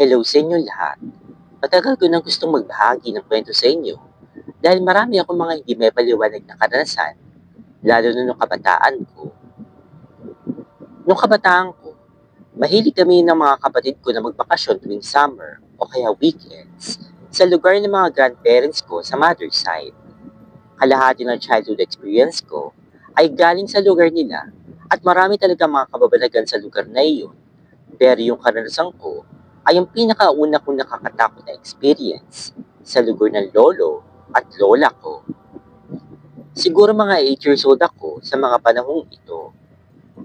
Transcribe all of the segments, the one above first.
Hello sa inyo lahat. Matagal ko nang gustong magbahagi ng kwento sa inyo dahil marami akong mga hindi may paliwanag na karanasan, lalo na nung kabataan ko. Nung kabataan ko, mahilig kami ng mga kapatid ko na magbakasyon tuwing summer o kaya weekends sa lugar ng mga grandparents ko sa mother's side. Kalahati ng childhood experience ko ay galing sa lugar nila at marami talaga mga kababalagan sa lugar na iyon. Pero yung karanasan ko ay yung pinakauna kong nakakatakot na experience sa lugar ng lolo at lola ko. Siguro mga 8 years old ako sa mga panahong ito.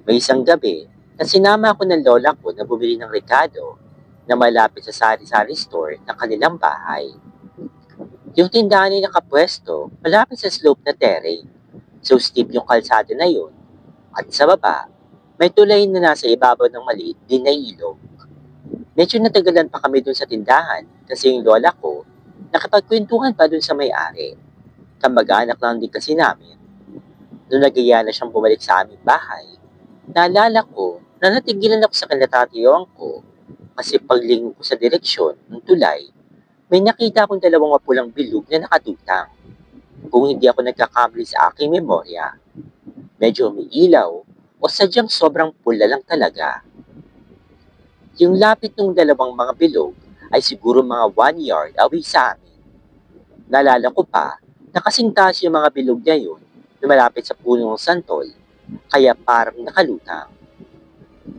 May isang gabi na sinama ako ng lola ko na bumili ng rekado na malapit sa sari-sari store ng kanilang bahay. Yung tindahan ay nakapwesto malapit sa slope na terrain. So steep yung kalsada na yun. At sa baba, may tulay na nasa ibabaw ng maliit din na ilog. Medyo natagalan pa kami dun sa tindahan kasi yung lola ko nakapagkwentuhan pa dun sa may-ari. Kamag-anak lang din kasi namin. Nung nagaya na siyang bumalik sa aming bahay, naalala ko na natigilan ako sa kinatatayuan ko kasi paglingon ko sa direksyon ng tulay, may nakita akong dalawang mapulang bilog na nakatutang. Kung hindi ako nagkakamali sa aking memorya, medyo may ilaw o sadyang sobrang pula lang talaga. Yung lapit ng dalawang mga bilog ay siguro mga 1 yard away sa amin. Naalala ko pa na kasing taas yung mga bilog na yun na malapit sa puno ng santol, kaya parang nakalutang.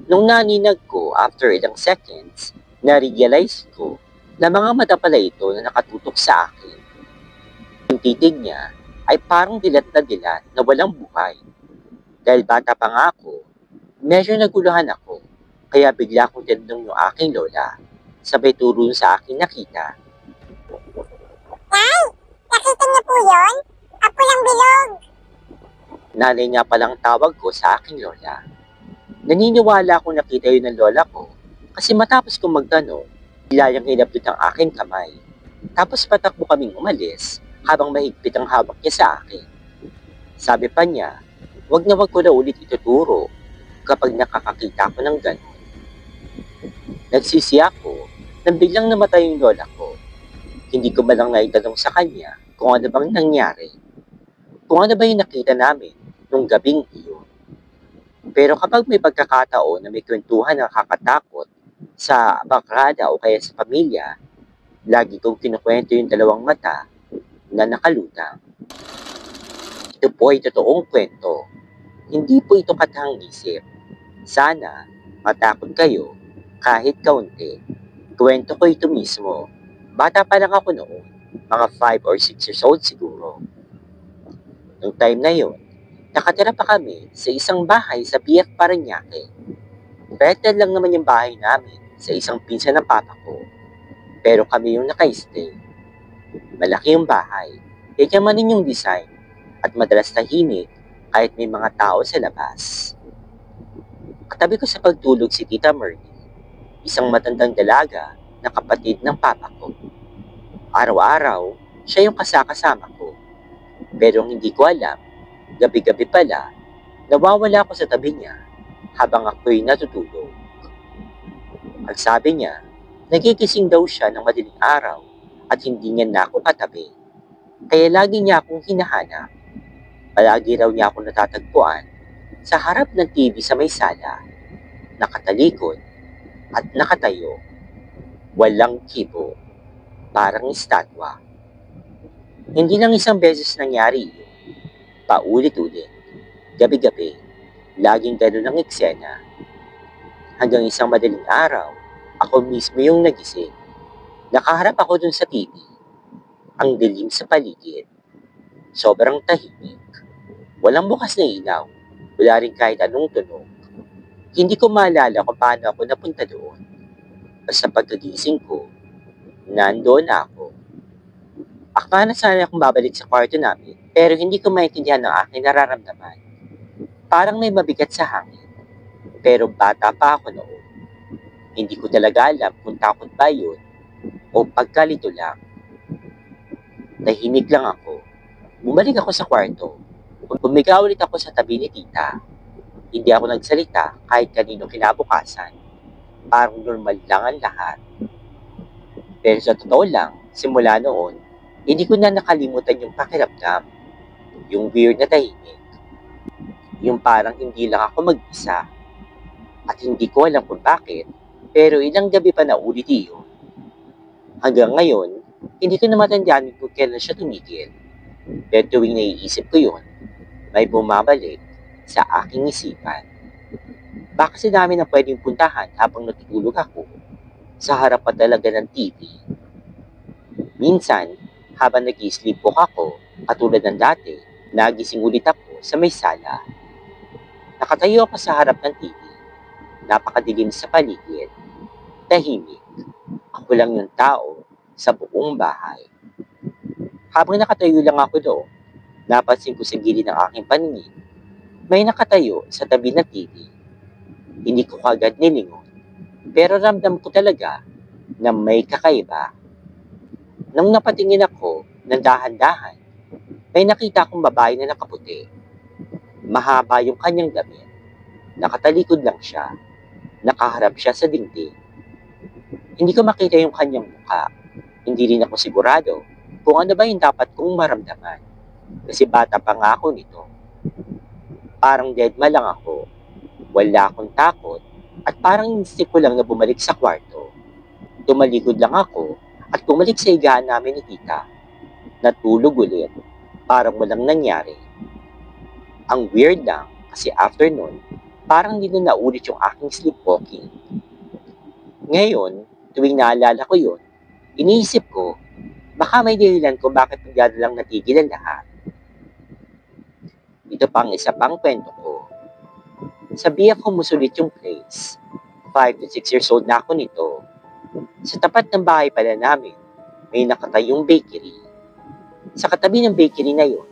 Nung naninag ko after ilang seconds, na-realize ko na mga mata pala ito na nakatutok sa akin. Yung titig niya ay parang dilat na walang buhay. Dahil bata pa nga ako, medyo naguluhan ako. Kaya bigla akong tinanong yung aking lola. Sabay turo sa akin nakita. Nay, nakita niyo po yun? Apulang bilog. Nanay nga palang tawag ko sa aking lola. Naniniwala akong nakita yun ng lola ko kasi matapos kong magtanong, bigla niyang hinabdot ang aking kamay. Tapos patakbo kaming umalis habang mahigpit ang hawak niya sa akin. Sabi pa niya, wag na wag ko na ulit ituturo kapag nakakakita ko ng gano'n. Nagsisi ako nang biglang namatay yung lola ko. Hindi ko malang naitanong sa kanya kung ano bang nangyari. Kung ano ba yung nakita namin nung gabing iyon. Pero kapag may pagkakataon na may kwentuhan na nakakatakot sa bakrada o kaya sa pamilya, lagi kong kinukwento yung dalawang mata na nakalutang. Ito po ay totoong kwento. Hindi po ito katang-isip. Sana matakot kayo kahit kaunti. Kwento ko ito mismo. Bata pa lang ako noon, mga 5 or 6 years old siguro. Nung time na yun, nakatira pa kami sa isang bahay sa Biak, Parañaque. Rented lang naman yung bahay namin sa isang pinsan ng papa ko. Pero kami yung naka-stay. Malaki yung bahay, yayamanin yung design, at madalas tahimik kahit may mga tao sa labas. Katabi ko sa pagtulog si Tita Merly, isang matandang dalaga na kapatid ng papa ko. Araw-araw, siya yung kasakasama ko. Pero hindi ko alam, gabi-gabi pala, nawawala ako sa tabi niya habang ako'y natutulog. Ang sabi niya, nagigising daw siya ng madaling araw at hindi niya na ako katabi. Kaya lagi niya akong hinahanap. Palagi raw niya akong natatagpuan sa harap ng TV sa may sala, nakatalikod at nakatayo. Walang kibo, parang estatwa. Hindi lang isang beses nangyari yun. Paulit-ulit, gabi-gabi, laging ganun ang eksena. Hanggang isang madaling araw, ako mismo yung nagising. Nakaharap ako dun sa TV. Ang dilim sa paligid. Sobrang tahimik. Walang bukas na ilaw. Wala rin kahit anong tunog. Hindi ko maalala kung paano ako napunta doon. Basta pagkagising ko, nandoon na ako. Akala sana akong babalik sa kwarto namin, pero hindi ko maintindihan ang aking nararamdaman. Parang may mabigat sa hangin. Pero bata pa ako noon. Hindi ko talaga alam kung takot ba yun o pagkalito lang. Nahimik lang ako. Bumalik ako sa kwarto. Bumigaw ulit ako sa tabi ni tita. Hindi ako nagsalita kahit kanino kinabukasan. Parang normal lang ang lahat. Pero sa totoo lang, simula noon, hindi ko na nakalimutan yung pakiramdam, yung weird na tahimik, yung parang hindi lang ako mag-isa. At hindi ko alam kung bakit, pero ilang gabi pa naulit iyon. Hanggang ngayon, hindi ko na matandaan kung kailan siya tumigil. Pero tuwing naiisip ko yun, may bumabalik sa aking isipan. Baka sa dami na pwedeng puntahan habang natutulog ako sa harap pa talaga ng TV. Minsan, habang nag-i-sleepwalk ako, katulad ng dati, nagising ulit ako sa may sala. Nakatayo ako sa harap ng TV. Napakadilim sa paligid. Tahimik. Ako lang yung tao sa buong bahay. Habang nakatayo lang ako doon, napansin ko sa gilid ng aking paningin, may nakatayo sa tabi ng TV. Hindi ko kagad nilingon, pero ramdam ko talaga na may kakaiba. Nang napatingin ako ng dahan-dahan, may nakita akong babae na nakaputi. Mahaba yung kanyang damit. Nakatalikod lang siya. Nakaharap siya sa dingding. Hindi ko makita yung kanyang mukha. Hindi rin ako sigurado kung ano ba yung dapat kong maramdaman. Kasi bata pa nga ako nito. Parang deadma lang ako. Wala akong takot at parang instinct ko lang na bumalik sa kwarto. Tumalikod lang ako at bumalik sa higaan namin ni tita. Natulog ulit. Parang walang nangyari. Ang weird lang kasi after nun, parang hindi na naulit yung aking sleepwalking. Ngayon, tuwing naalala ko yun, iniisip ko, baka may dahilan kung bakit bigla na lang natigil ang lahat. Ito pang isa pang kwento ko. Sabihan ko musulit yung place. 5 to 6 years old na ako nito. Sa tapat ng bahay pala namin, may nakatayong bakery. Sa katabi ng bakery na yun,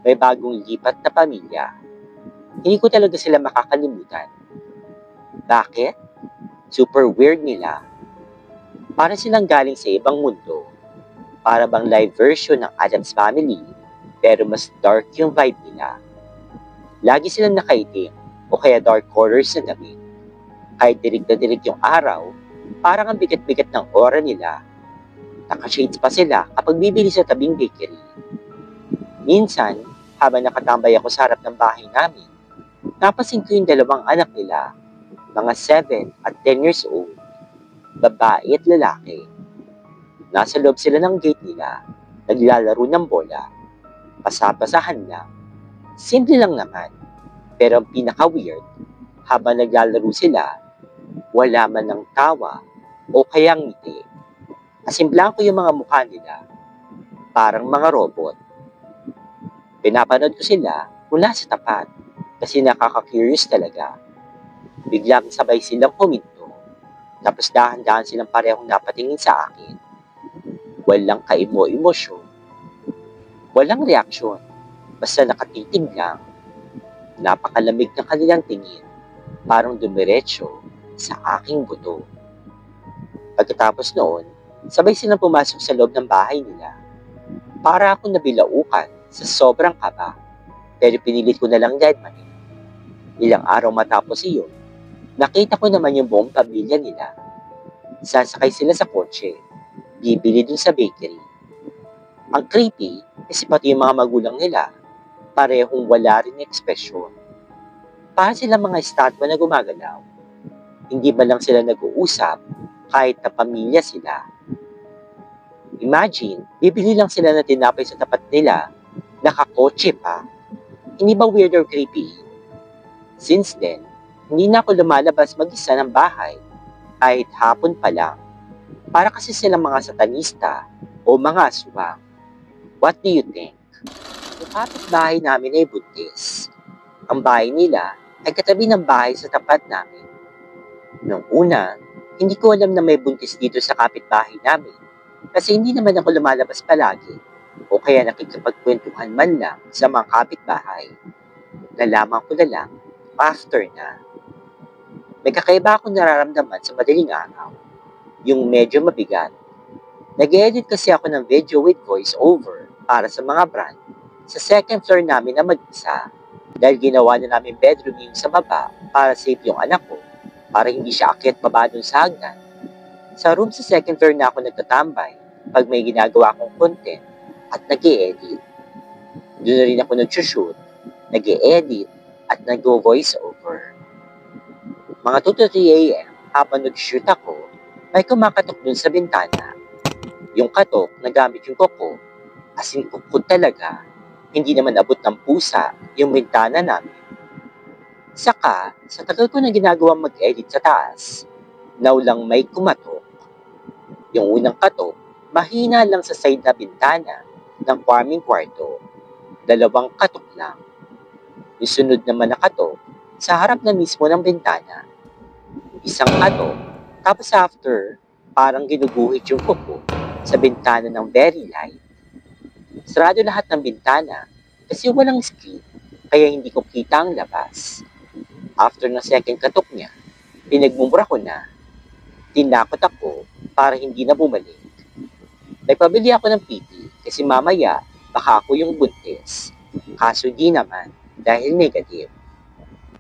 may bagong lipat na pamilya. Hindi ko talaga sila makakalimutan. Bakit? Super weird nila. Para silang galing sa ibang mundo. Para bang live version ng Addams Family, pero mas dark yung vibe nila. Lagi silang nakaitim o kaya dark colors na damit. Kahit dirig na dirig yung araw, parang ang bigat-bigat ng aura nila. Nakashades pa sila kapag bibili sa tabing bakery. Minsan, habang nakatambay ako sa harap ng bahay namin, napansin ko yung dalawang anak nila, mga 7 at 10 years old, babae at lalaki. Nasa loob sila ng gate nila, naglalaro ng bola, pasapasahan lang. Simple lang naman, pero ang pinaka-weird, habang naglalaro sila, wala man ng tawa o kaya ngiti. Asim blanco yung mga mukha nila, parang mga robot. Pinapanood ko sila mula sa tapat kasi nakaka-curious talaga. Biglang sabay silang huminto, tapos dahan-dahan silang parehong napatingin sa akin. Walang kaimo-emosyon, walang reaksyon, basta nakatitig lang. Napakalamig ng kanilang tingin, parang dumiretso sa aking buto. Pagkatapos noon, sabay silang pumasok sa loob ng bahay nila. Para akong nabilaukan sa sobrang kaba, pero pinilit ko na lang deadmanin. Ilang araw matapos iyon, nakita ko naman yung buong pamilya nila. Sasakay sila sa kotse, bibili dun sa bakery. Ang creepy, kasi pati yung mga magulang nila, parehong wala rin ekspresyon. Para sila mga estatwa na gumagalaw. Hindi ba lang sila nag-uusap kahit na pamilya sila. Imagine, bibili lang sila na tinapay sa tapat nila, nakakotse pa. Hindi ba weird or creepy? Since then, hindi na ako lumalabas mag-isa ng bahay, kahit hapon pa lang. Para kasi silang mga satanista o mga aswang. What do you think? Yung kapitbahay namin ay buntis. Ang bahay nila ay katabi ng bahay sa tapat namin. Noong una, hindi ko alam na may buntis dito sa kapitbahay namin kasi hindi naman ako lumalabas palagi o kaya nakikipagkwentuhan man lang sa mga kapitbahay. Nalaman ko na lang after na. May kakaiba akong nararamdaman sa madaling araw, yung medyo mabigat. Nag-edit kasi ako ng video with voice over para sa mga brand sa second floor namin na mag-isa dahil ginawa na namin bedroom yung sa baba para safe yung anak ko para hindi siya akyat baba dun sa hagdan. Sa room sa second floor na ako nagtatambay pag may ginagawa akong content at nag-e-edit. Doon na rin ako nag-shoot, nag-e-edit at nag-voice over. Mga 2 to 3 a.m. habang nag-shoot ako, may kumakatok dun sa bintana. Yung katok na gamit yung kuko, as in kuko talaga, hindi naman abot ng pusa yung bintana namin. Saka, sa tagal ko na ginagawang mag-edit sa taas, naulang may kumatok. Yung unang katok, mahina lang sa side na bintana ng farming kwarto. 2 katok lang. Yung sunod naman na katok, sa harap na mismo ng bintana. 1 katok, tapos after, parang ginuguhit yung kuko sa bintana ng very light. Sarado lahat ng bintana kasi walang screen, kaya hindi ko kita ang labas. After ng second katok niya, pinagmumura ko na. Tinakot ako para hindi na bumalik. Nagpabili ako ng PT kasi mamaya baka ako yung buntis. Kaso di naman dahil negative.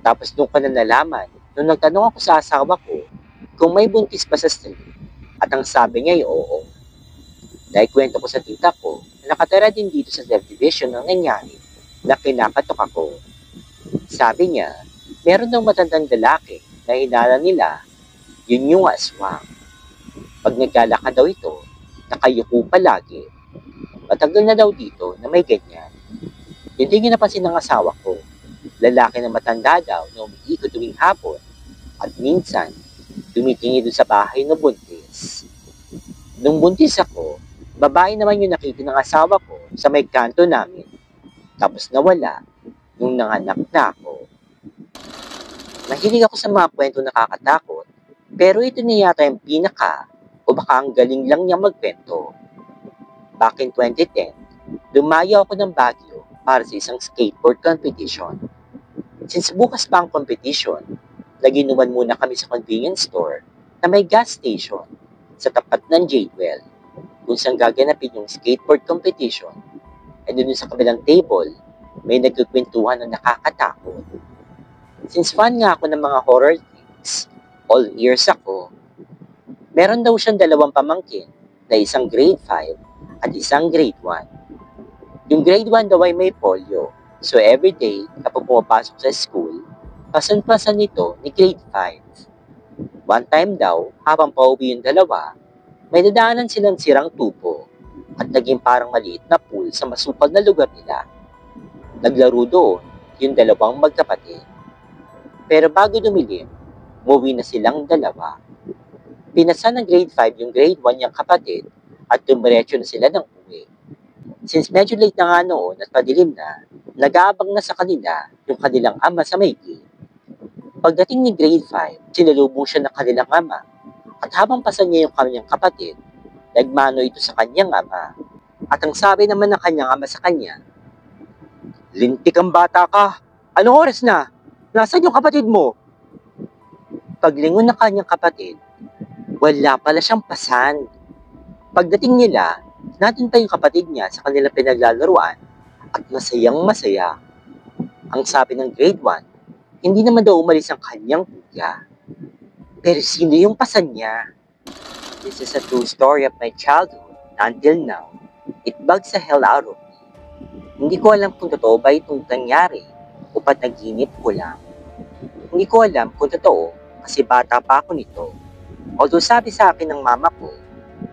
Tapos nung ko na nalaman, nung nagtanong ako sa asawa ko kung may buntis pa sa street, at ang sabi niya ay oo. Naikwento ko sa tita ko na nakatira din dito sa subdivision ng nangyari na kinakatok ako. Sabi niya, meron daw matandang lalaki na hinala nila, yun yung aswang. Pag naglalakad daw ito, nakayuko palagi. Matagal na daw dito na may ganyan. Hindi niya napansin ng asawa ko. Lalaki na matanda daw na umiikot tuwing hapon at minsan tumitingin doon sa bahay na buntis. Nung buntis ako, babae naman yung nakita ng asawa ko sa may kanto namin. Tapos nawala nung nanganak na ako. Mahilig ako sa mga kwento nakakatakot, pero ito na yata yung pinaka o baka ang galing lang niya magkwento. Back in 2010, dumayo ako ng Baguio para sa isang skateboard competition. Since bukas pa ang competition, naginuman muna kami sa convenience store na may gas station sa tapat ng Jadewell kung saan gaganapin yung skateboard competition. And dun sa kabilang table, may nagkukwentuhan na nakakatakot. Since fan nga ako ng mga horror things, all ears ako. Meron daw siyang 2 pamangkin na isang grade 5 at isang grade 1. Yung grade 1 daw ay may polio. So everyday, kapag pumapasok sa school, pasan-pasan nito ni grade 5. One time daw, habang pauwi yung 2, may dadaanan silang sirang tubo at naging parang maliit na pool sa masupal na lugar nila. Naglaro doon yung 2 magkapatid. Pero bago dumilim, umuwi na silang 2. Pinasa ng grade 5 yung grade 1 niyang kapatid at dumiretso na sila ng uwi. Since medyo late na nga noon at padilim na, nag-aabang na sa kanila yung kanilang ama sa may gate. Pagdating ni grade 5, sinalubong siya ng kanilang ama at habang pasan niya yung kanyang kapatid, nagmano ito sa kanyang ama. At ang sabi naman ng kanyang ama sa kanya, "Lintik ang bata ka! Anong oras na? Nasaan yung kapatid mo?" Paglingon ng kanyang kapatid, wala pala siyang pasan. Pagdating nila, natin pa yung kapatid niya sa kanilang pinaglalaruan at masayang masaya. Ang sabi ng grade 1, hindi naman daw umalis ang kanyang kuya. Pero sino yung pasan niya? This is a true story of my childhood until now. It bugs the hell out of me. Hindi ko alam kung totoo ba itong nangyari o panaginip ko lang. Hindi ko alam kung totoo kasi bata pa ako nito. Although sabi sa akin ng mama ko,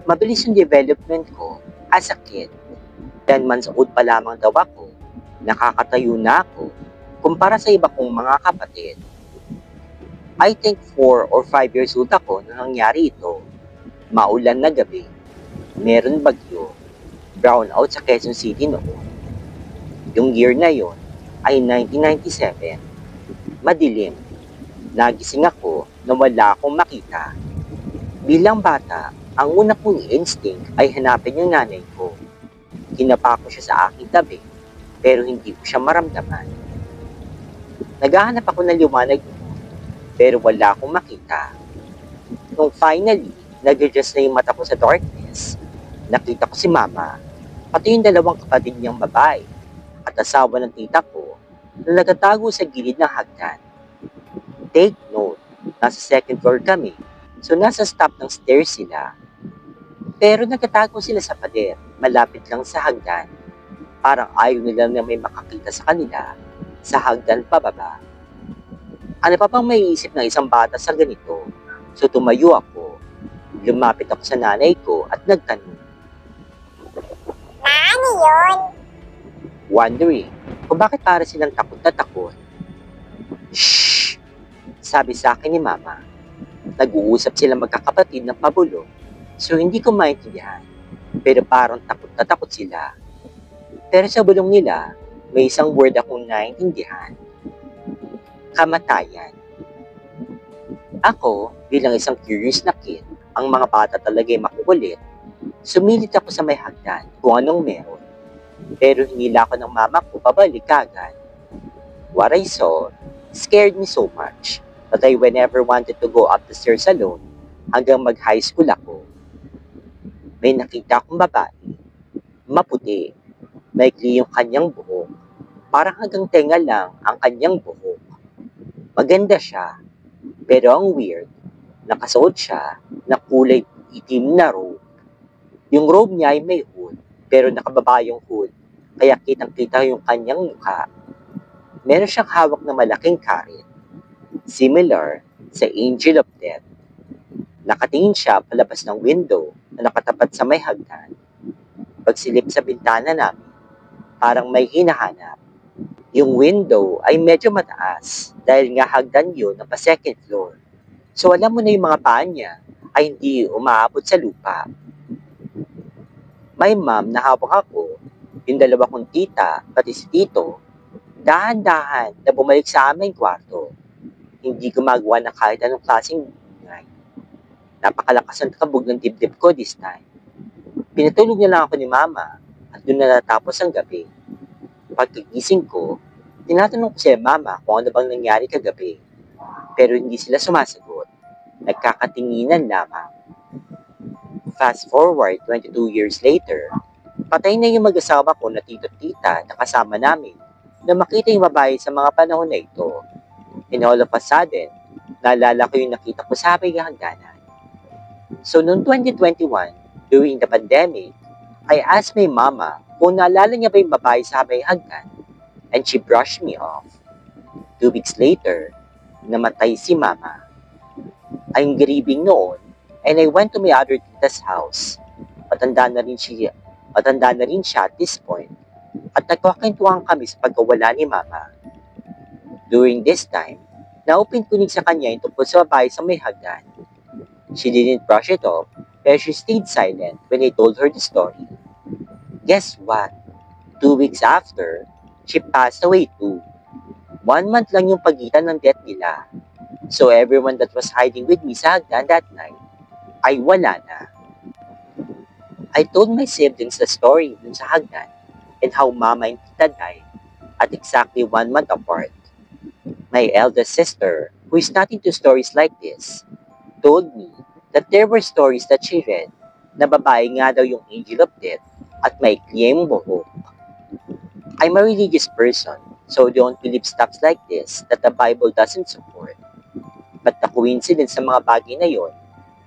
mabilis yung development ko as a kid. 10 months old pa lamang daw ako, nakakatayo na ako kumpara sa iba kong mga kapatid. I think 4 or 5 years old ako nang nangyari ito. Maulan na gabi, meron bagyo, brown out sa Quezon City noon. Yung year na yon ay 1997. Madilim. Nagising ako na wala akong makita. Bilang bata, ang una kong instinct ay hanapin yung nanay ko. Kinapa ko siya sa aking tabi, pero hindi ko siya maramdaman. Naghahanap ako ng liwanag noon, pero wala akong makita. Nung finally, nag-adjust na yung mata ko sa darkness, nakita ko si mama, pati yung 2 kapatid niyang babae, at asawa ng tita ko, na nagtatago sa gilid ng hagdan. Take note, nasa second floor kami, So nasa stop ng stairs sila. Pero nagtatago sila sa pader, malapit lang sa hagdan. Parang ayaw nila na may makakita sa kanila sa hagdan pababa. Ano pa bang maiisip ng isang bata sa ganito? So tumayo ako, lumapit ako sa nanay ko at nagtanong, Ano yun? wondering kung bakit para silang takot na takot. Shh! Sabi sa akin ni Mama. Nag-uusap sila magkakapatid ng pabulong, so hindi ko maintindihan. Pero parang takot na takot sila. Pero sa bulong nila, may isang word akong naintindihan. Kamatayan. Ako, bilang isang curious na kid, ang mga bata talaga ay makukulit, sumilit ako sa may hagdan kung anong meron. Pero hinila ako ng mama ko pabalik agad. What I saw scared me so much that I never wanted to go up the stairs alone hanggang mag-high school ako. May nakita akong babae, maputi, maikli yung kanyang buhok, parang hanggang tenga lang ang kanyang buhok. Maganda siya, pero ang weird, nakasuot siya na kulay itim na robe. Yung robe niya ay may hood, pero nakababa yung hood, kaya kitang-kita yung kanyang mukha. Meron siyang hawak na malaking karet, similar sa Angel of Death. Nakatingin siya palabas ng window na nakatapat sa may hagdan. Pagsilip sa bintana namin, parang may hinahanap. Yung window ay medyo mataas dahil nga hagdan yun na pa second floor. So alam mo na yung mga paa niya ay hindi umaabot sa lupa. May ma'am na hawak ako, yung dalawa kong tita, pati si tito, dahan-dahan na bumalik sa aming kwarto. Hindi gumagawa ng kahit anong klaseng ingay. Napakalakas ang kabog ng dibdib ko this time. Pinatulog niya lang ako ni mama at doon na natapos ang gabi. Pagkagising ko, tinatanong ko si mama kung ano bang nangyari kagabi. Pero hindi sila sumasagot. Nagkakatinginan lamang. Fast forward 22 years later, patay na yung mag-asawa ko na tito at tita na kasama namin na makita yung babae sa mga panahon na ito. And all of a sudden, naalala ko yung nakita ko sa may hagdanan. So noong 2021, during the pandemic, I asked my mama kung naalala niya ba yung babae sa may hagdan, and she brushed me off. 2 weeks later, namatay si mama. I'm grieving noon, and I went to my other tita's house. Matanda na rin siya at this point, at nagkakwentuhan kami sa pagkawala ni mama. During this time, na-open ko sa kanya yung tungkol sa babae sa may hagdan. She didn't brush it off, pero she stayed silent when I told her the story. Guess what? 2 weeks after, she passed away too. 1 month lang yung pagitan ng death nila. So everyone that was hiding with me sa hagdan that night, ay wala na. I told my siblings the story dun sa hagdan and how mama and tita died at exactly 1 month apart. My eldest sister, who is not into stories like this, told me that there were stories that she read na babae nga daw yung Angel of Death at may kliyeng buhok. I'm a religious person, so don't believe stuff like this that the Bible doesn't support. But the coincidence sa mga bagay na yon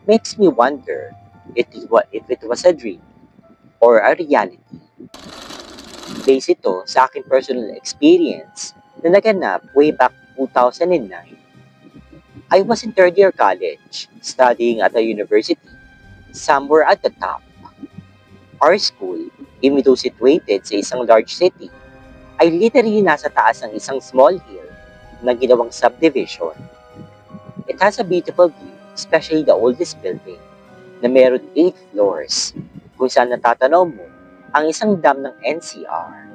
makes me wonder if it was a dream or a reality. Base ito sa aking personal experience na naganap way back 2009. I was in third year college, studying at a university, somewhere at the top. Our school, even though situated sa isang large city, ay literally nasa taas ng isang small hill na ginawang subdivision. It has a beautiful view, especially the oldest building, na meron 8 floors, kung saan natatanaw mo ang isang dam ng NCR.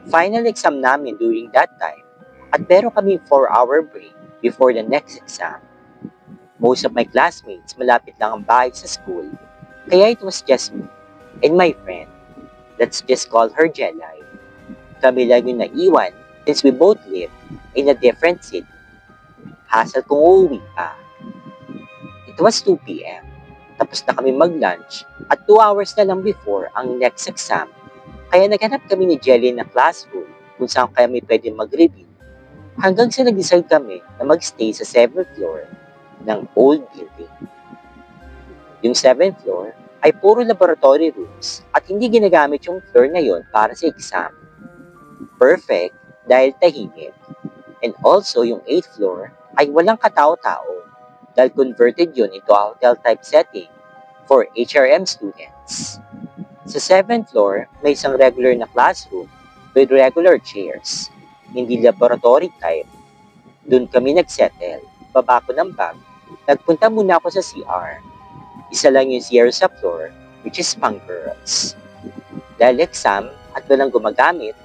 Final exam namin during that time, at meron kami 4-hour break before the next exam. Most of my classmates malapit lang ang bahay sa school, kaya it was just me and my friend. Let's just call her Jelay. Kami lang yung naiwan since we both live in a different city. Hassle kung uuwi pa. It was 2 p.m. Tapos na kami mag-lunch at 2 hours na lang before ang next exam. Kaya naghanap kami ni Jelly na classroom kung saan kami pwede mag-review. Hanggang sa nag-decide kami na mag-stay sa 7th floor. ng old building. Yung 7th floor ay puro laboratory rooms at hindi ginagamit yung floor na yon para sa exam. Perfect dahil tahimik. And also yung 8th floor ay walang katao-tao dahil converted yun into a hotel type setting for HRM students. Sa 7th floor, may isang regular na classroom with regular chairs, hindi laboratory type. Doon kami nagsettle, baba ko ng bag, nagpunta muna ako sa CR. Isa lang yung CR sa floor, which is pang girls. Dahil exam at walang gumagamit,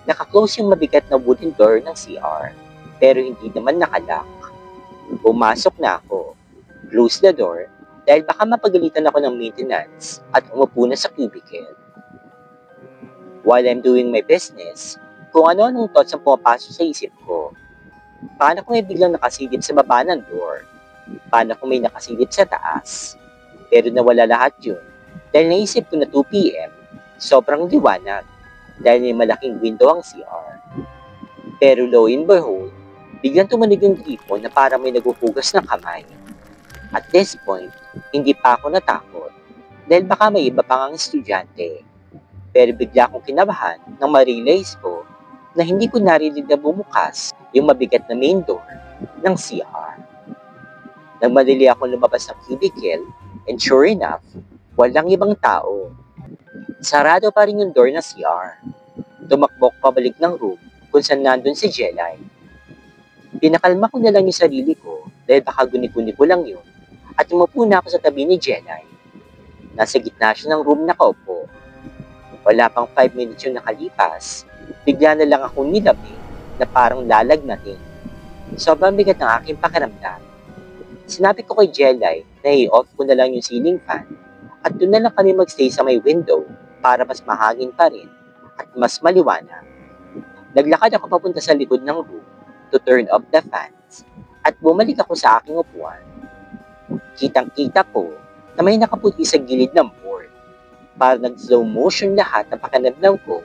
naka-close yung mabigat na wooden door ng CR, pero hindi naman nakalock. Pumasok na ako, close the door, dahil baka mapagalitan ako ng maintenance at umupo na sa cubicle. While I'm doing my business, kung ano-anong thoughts ang pumapasok sa isip ko. Paano kung may biglang nakasilip sa baba ng door? Paano kung may nakasilip sa taas? Pero nawala lahat yun dahil naisip ko na 2 p.m. sobrang liwanag dahil may malaking window ang CR. Pero lo and behold, biglang tumanig yung tipo na parang may naguhugas ng kamay. At this point, hindi pa ako natakot dahil baka may iba pang estudyante. Pero bigla akong kinabahan nang ma-realize ko na hindi ko narinig na bumukas yung mabigat na main door ng CR. Nagmadali akong lumabas ng cubicle and sure enough, walang ibang tao. Sarado pa rin yung door ng CR. Tumakbok pabalik ng room kung saan nandun si Jelay. Pinakalma ko na lang yung sarili ko dahil baka guni-guni ko lang yun at umupo na ako sa tabi ni Jelay. Nasa gitna siya ng room nakaupo. Wala pang 5 minutes yung nakalipas, bigla na lang akong nilabi na parang lalagnatin. Sobrang bigat ng aking pakiramdam. Sinabi ko kay Jelay na i-off ko na lang yung ceiling fan at doon na lang kami magstay sa may window para mas mahangin pa rin at mas maliwanag. Naglakad ako papunta sa likod ng room to turn off the fans at bumalik ako sa aking upuan. Kitang-kita ko na may nakaputi sa gilid ng board. Para nag-slow motion lahat ng pakiramdam ko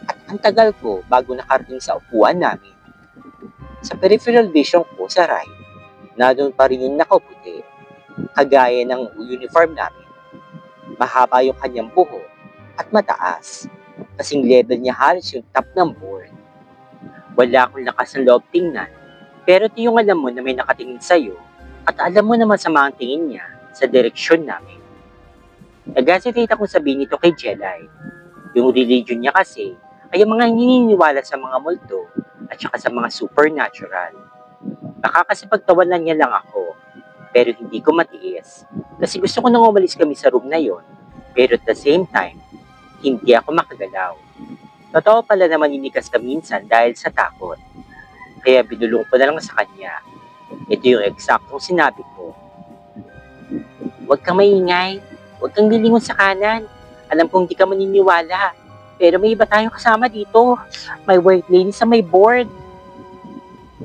at ang tagal ko bago nakarating sa upuan namin. Sa peripheral vision ko sa right, nadoon pa rin yung nakaputi, kagaya ng uniform namin. Mahaba yung kanyang buhok at mataas, kasing level niya halos yung top ng board. Wala akong lakas ng loob tingnan, pero ito yung alam mo na may nakatingin sa'yo at alam mo naman sa mga tingin niya sa direksyon namin. Nag-hesitate akong sabihin ito kay Jelay. Yung religion niya kasi ay yung mga hininiwala sa mga multo at saka sa mga supernatural. Baka kasi pagtawanan niya lang ako, pero hindi ko matiis. Kasi gusto ko nang umalis kami sa room na yon, pero at the same time, hindi ako makagalaw. Totoo pala naman inikas ka minsan dahil sa takot. Kaya binulong ko na lang sa kanya. Ito yung eksaktong sinabi ko. Huwag kang maingay. Huwag kang lilingon sa kanan. Alam kong di ka maniniwala. Pero may iba tayong kasama dito. May white lady sa may board.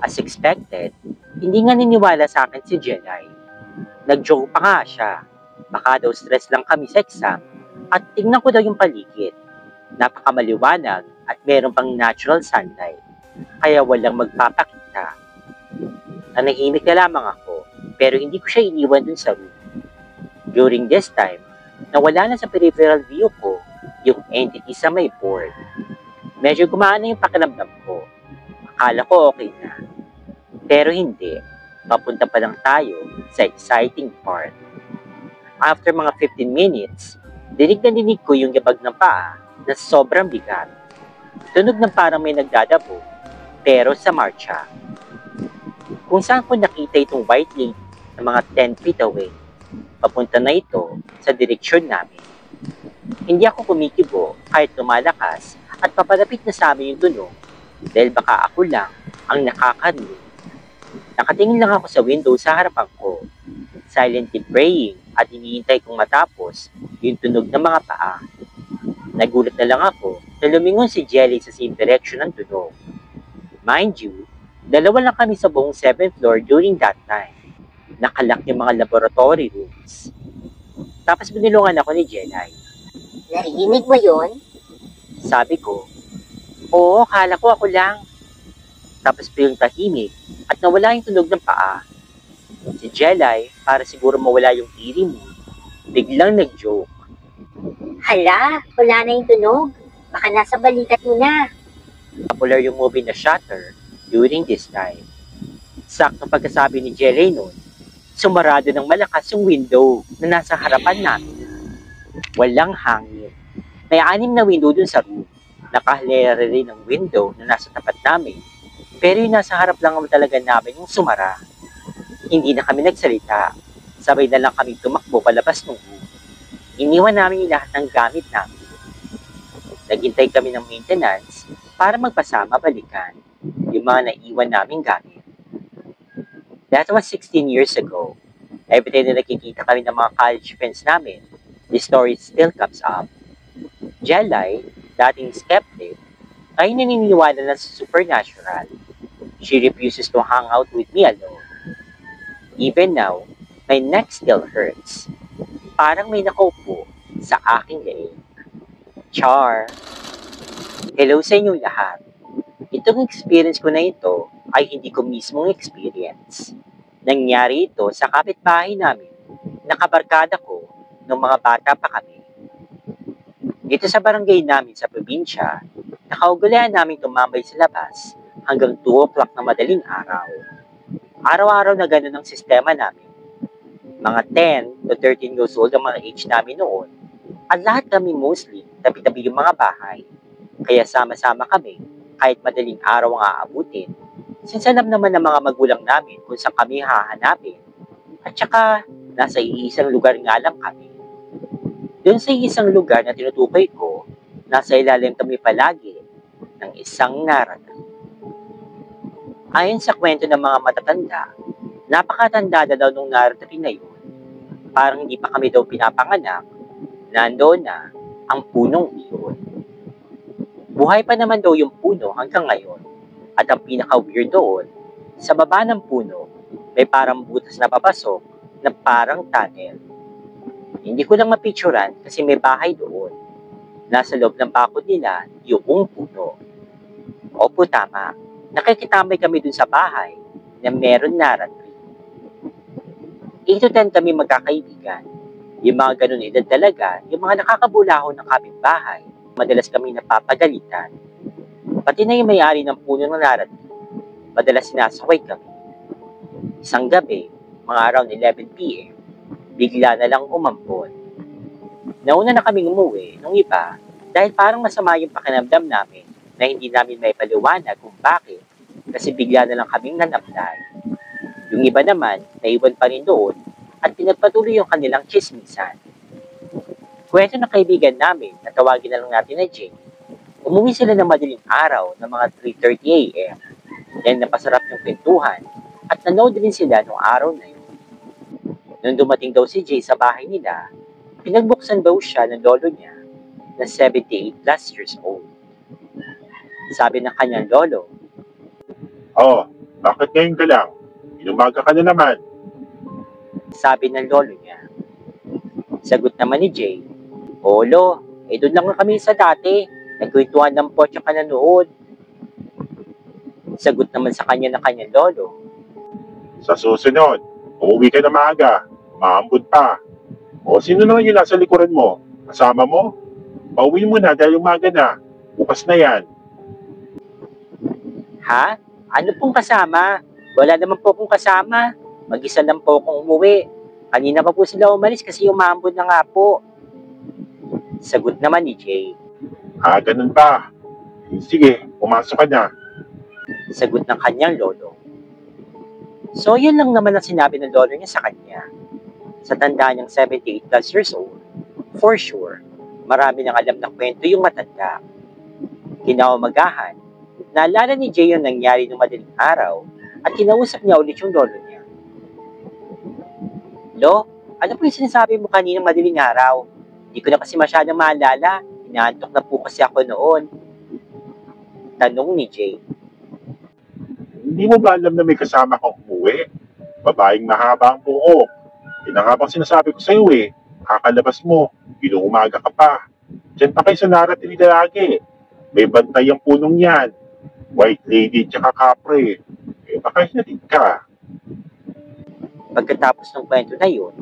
As expected, hindi nga niniwala sa akin si Jelay. Nag-joke pa nga siya. Baka daw stress lang kami sa exam. At tingnan ko daw yung paligid. Napakamaliwanag at meron pang natural sunlight. Kaya walang magpapakita. Nanahimik na lamang ako. Pero hindi ko siya iniwan dun sa room. During this time, nawala na sa peripheral view ko yung entity sa may board. Medyo gumaan na yung pakiramdam ko. Akala ko okay na. Pero hindi. Papunta pa lang tayo sa exciting part. After mga 15 minutes, dinig na dinig ko yung yabag ng paa na sobrang bigat. Tunog ng parang may nagdadabo, pero sa marcha. Kung saan ko nakita itong white lady na mga 10 feet away, papunta na ito sa direksyon namin. Hindi ako kumikibo kahit lumalakas at papalapit na sa amin yung tunog dahil baka ako lang ang nakakarinig. Nakatingin lang ako sa window sa harapan ko, silently praying at hinihintay kong matapos yung tunog ng mga paa. Nagulat na lang ako na lumingon si Jelly sa same direction ng tunog. Mind you, dalawa lang kami sa buong 7th floor during that time. Nakalak yung mga laboratory rooms. Tapos binulungan ako ni Jelly. Narinig mo yun? Sabi ko, oo, kala ko ako lang. Tapos yung tahimik at nawala yung tunog ng paa. Si Jelay, para siguro mawala yung iri mo, biglang nag-joke. Hala, wala na yung tunog. Baka nasa balikat mo na. Popular yung movie na Shutter during this time. Sakto pagkasabi ni Jelay nun, sumarado ng malakas yung window na nasa harapan namin. Walang hangin. May 6 na window dun sa room. Nakahalera rin ng window na nasa tapat namin. Pero yung nasa harap lang talaga namin yung sumara. Hindi na kami nagsalita. Sabay na lang kami tumakbo palabas ng room. Iniwan namin yung lahat ng gamit namin. Naghintay kami ng maintenance para magpasama balikan yung mga naiwan naming gamit. That was 16 years ago. Every time na nakikita kami ng mga college friends namin, the story still comes up. Jelay, dating skeptic, ay naniniwala na sa supernatural. She refuses to hang out with me alone. Even now, my neck still hurts. Parang may nakaupo sa aking leeg. Char! Hello sa inyong lahat. Itong experience ko na ito ay hindi ko mismong experience. Nangyari ito sa kapitbahay namin na kabarkada ko nung mga bata pa kami. Dito sa barangay namin sa probinsya, nakaugalian namin tumambay sa labas hanggang 2 o'clock na madaling araw. Araw-araw na ganun ang sistema namin. Mga 10 to 13 years old ang mga age namin noon. At lahat kami mostly, tabi-tabi yung mga bahay. Kaya sama-sama kami kahit madaling araw ang aabutin. Since alam naman ng mga magulang namin kung saan kami hahanapin. At saka, nasa iisang lugar nga lang kami. Doon sa isang lugar na tinutukoy ko, nasa ilalim kami palagi ng isang narrative. Ayon sa kwento ng mga matatanda, napakatanda na daw nung narrative na yun. Parang hindi pa kami daw pinapanganak, nandoon na ang punong iyon. Buhay pa naman daw yung puno hanggang ngayon. At ang pinaka-weird doon, sa baba ng puno, may parang butas na papasok na parang tunnel. Hindi ko lang mapicturan kasi may bahay doon. Nasa loob ng bakod nila yung puno. Opo, tama. Nakikitambay kami dun sa bahay na meron narrative. 8 to 10 kami magkakaibigan. Yung mga ganun edad talaga, yung mga nakakabulahon ng kapitbahay, madalas kami napapagalitan. Pati na yung may-ari ng puno ng narrative, madalas sinasaway kami. Isang gabi, mga around 11 p.m., bigla na lang umampon. Nauna na kaming umuwi nung iba dahil parang masama yung pakiramdam namin na hindi namin may paliwanag kung bakit kasi bigla na lang kaming nanamlay. Yung iba naman, naiwan pa rin doon at pinagpatuloy yung kanilang chismisan. Kwento ng kaibigan namin na tawagin na lang natin na Jane, umuwi sila ng madaling araw ng mga 3:30 a.m. Dahil napasarap yung kwentuhan at nanood din sila nung araw na yun. Nung dumating daw si Jay sa bahay nila, pinagbuksan daw siya ng lolo niya na 78 plus years old. Sabi ng kanyang lolo, "Oh, bakit ngayon ka lang? Inumaga ka na naman." sabi ng lolo niya. Sagot naman ni Jay, "Olo, doon lang kami sa dati. Nagkwentuhan ng po tsaka nanood." Sagot naman sa kanya ng kanyang lolo, "Sa susunod, umuwi ka na maaga. Maambod pa. O sino naman yung nasa likuran mo? Kasama mo? Pauwi mo na dahil umaga na. Bukas na yan." "Ha? Ano pong kasama? Wala naman po akong kasama. Mag-isa lang po akong umuwi. Kanina pa po sila umalis kasi umambod na nga po." Sagot naman ni Jay. "Ah, ganun ba? Sige, pumasok ka na." Sagot ng kanyang lolo. So, yun lang naman ang sinabi ng lolo niya sa kanya. Sa tanda niyang 78 plus years old, for sure, marami nang alam na kwento yung matanda. Kinaumagahan, naalala ni Jay yung nangyari ng madaling araw at kinausap niya ulit yung lolo niya. "Lo, ano po yung sinasabi mo kaninang madaling araw? Hindi ko na kasi masyadong maalala. Inaantok na po kasi ako noon." Tanong ni Jay. "Hindi mo ba alam na may kasama kang umuwi? Babaeng mahaba ang buhok. Yun na nga bang sinasabi ko sa'yo eh. Kakalabas mo, inuumaga ka pa. Diyan pa kayo sa narrative lagi. May bantay ang punong yan. White lady tsaka kapre. Baka hinatid ka." Pagkatapos ng kwento na yun,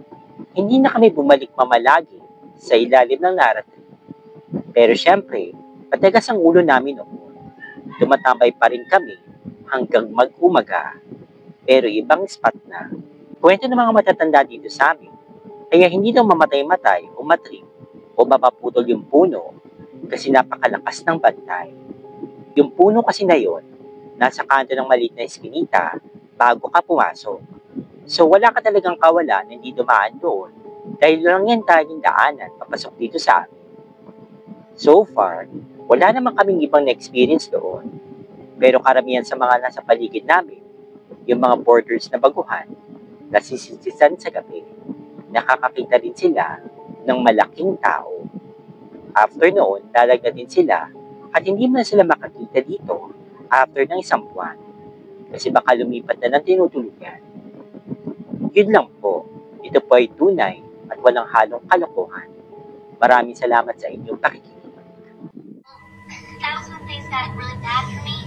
hindi na kami bumalik mamalagi sa ilalim ng narrative. Pero syempre, patigas ang ulo namin noon. Tumatambay pa rin kami hanggang mag-umaga. Pero ibang spot na. Kwento ng mga matatanda dito sa amin, kaya hindi daw mamatay-matay o matrip o mapaputol yung puno kasi napakalakas ng bantay. Yung puno kasi na yon, nasa kanto ng maliit na eskinita bago ka pumasok. So wala ka talagang kawalan na hindi dumaan doon dahil lang yan tayong daanan papasok dito sa amin. So far, wala naman kaming ibang na-experience doon. Pero karamihan sa mga nasa paligid namin, yung mga borders na baguhan, nasisisisan sa gabi, nakakakita din sila ng malaking tao. After noon, lalag na din sila at hindi mo na sila makakita dito after ng isang buwan. Kasi baka lumipat na ng tinutulugan. Yun lang po. Ito po ay tunay at walang halong kalokohan. Maraming salamat sa inyong pakikinig. That was one thing that really bad for me.